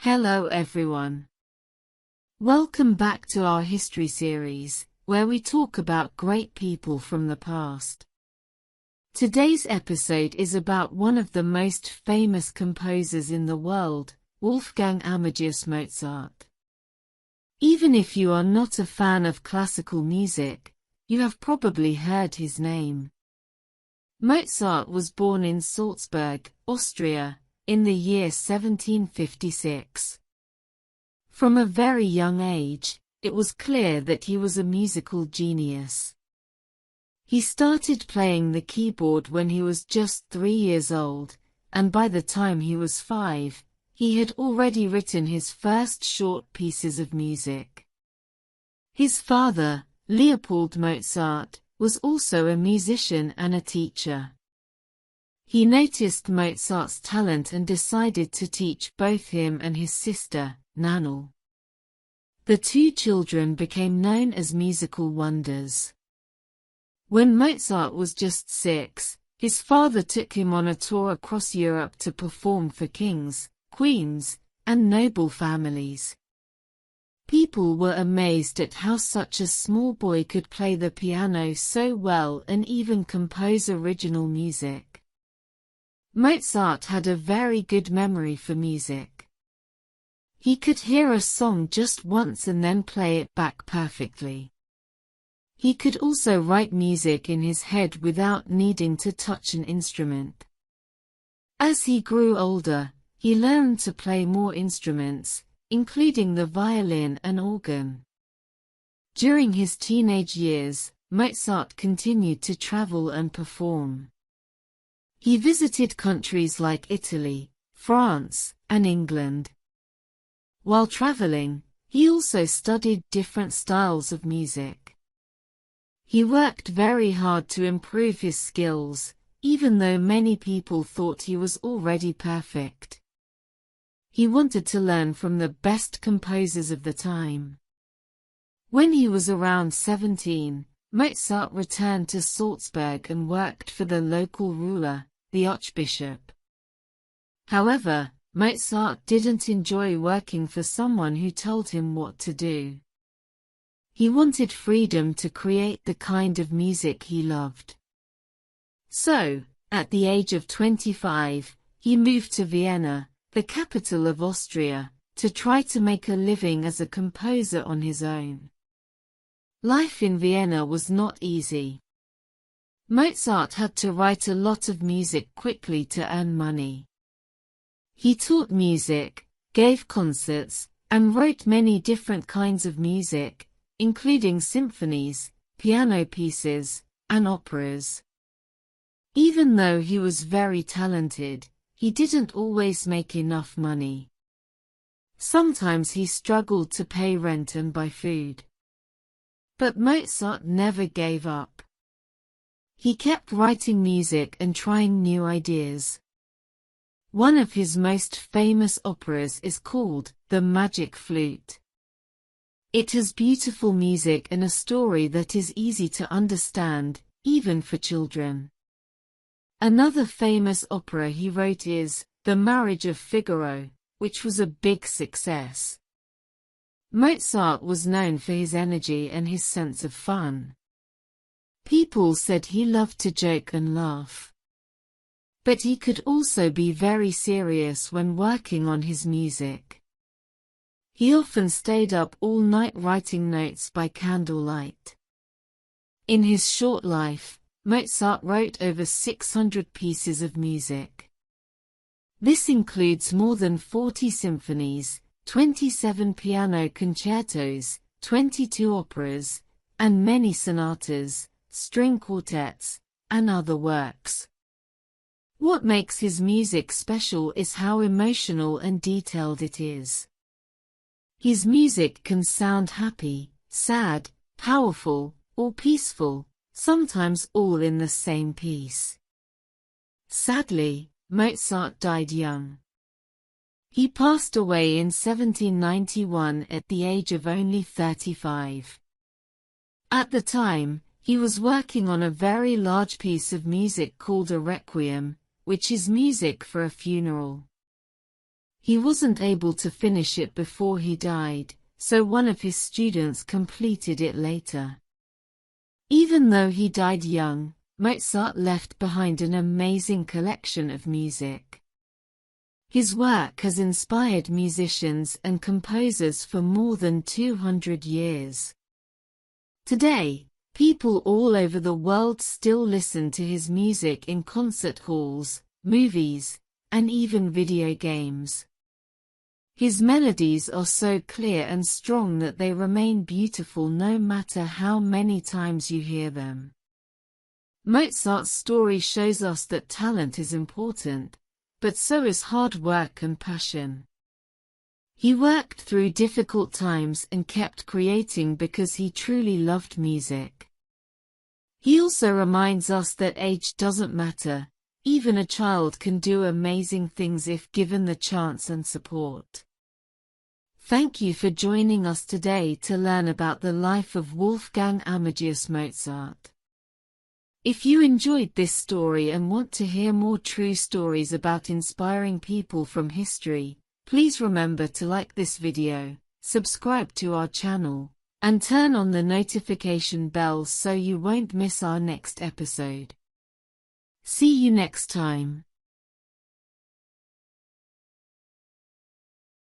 Hello everyone. Welcome back to our history series, where we talk about great people from the past. Today's episode is about one of the most famous composers in the world, Wolfgang Amadeus Mozart. Even if you are not a fan of classical music, you have probably heard his name. Mozart was born in Salzburg, Austria, in the year 1756. From a very young age, it was clear that he was a musical genius. He started playing the keyboard when he was just 3 years old, and by the time he was 5, he had already written his first short pieces of music. His father, Leopold Mozart, was also a musician and a teacher. He noticed Mozart's talent and decided to teach both him and his sister, Nannerl. The two children became known as musical wonders. When Mozart was just 6, his father took him on a tour across Europe to perform for kings, queens, and noble families. People were amazed at how such a small boy could play the piano so well and even compose original music. Mozart had a very good memory for music. He could hear a song just once and then play it back perfectly. He could also write music in his head without needing to touch an instrument. As he grew older, he learned to play more instruments, including the violin and organ. During his teenage years, Mozart continued to travel and perform. He visited countries like Italy, France, and England. While traveling, he also studied different styles of music. He worked very hard to improve his skills, even though many people thought he was already perfect. He wanted to learn from the best composers of the time. When he was around 17, Mozart returned to Salzburg and worked for the local ruler, the archbishop. However, Mozart didn't enjoy working for someone who told him what to do. He wanted freedom to create the kind of music he loved. So, at the age of 25, he moved to Vienna, the capital of Austria, to try to make a living as a composer on his own. Life in Vienna was not easy. Mozart had to write a lot of music quickly to earn money. He taught music, gave concerts, and wrote many different kinds of music, including symphonies, piano pieces, and operas. Even though he was very talented, he didn't always make enough money. Sometimes he struggled to pay rent and buy food. But Mozart never gave up. He kept writing music and trying new ideas. One of his most famous operas is called The Magic Flute. It has beautiful music and a story that is easy to understand, even for children. Another famous opera he wrote is The Marriage of Figaro, which was a big success. Mozart was known for his energy and his sense of fun. People said he loved to joke and laugh. But he could also be very serious when working on his music. He often stayed up all night writing notes by candlelight. In his short life, Mozart wrote over 600 pieces of music. This includes more than 40 symphonies, 27 piano concertos, 22 operas, and many sonatas, string quartets, and other works. What makes his music special is how emotional and detailed it is. His music can sound happy, sad, powerful, or peaceful, sometimes all in the same piece. Sadly, Mozart died young. He passed away in 1791 at the age of only 35. At the time, he was working on a very large piece of music called a requiem, which is music for a funeral. He wasn't able to finish it before he died, so one of his students completed it later. Even though he died young, Mozart left behind an amazing collection of music. His work has inspired musicians and composers for more than 200 years. Today, people all over the world still listen to his music in concert halls, movies, and even video games. His melodies are so clear and strong that they remain beautiful no matter how many times you hear them. Mozart's story shows us that talent is important, but so is hard work and passion. He worked through difficult times and kept creating because he truly loved music. He also reminds us that age doesn't matter, even a child can do amazing things if given the chance and support. Thank you for joining us today to learn about the life of Wolfgang Amadeus Mozart. If you enjoyed this story and want to hear more true stories about inspiring people from history, please remember to like this video, subscribe to our channel, and turn on the notification bell so you won't miss our next episode. See you next time.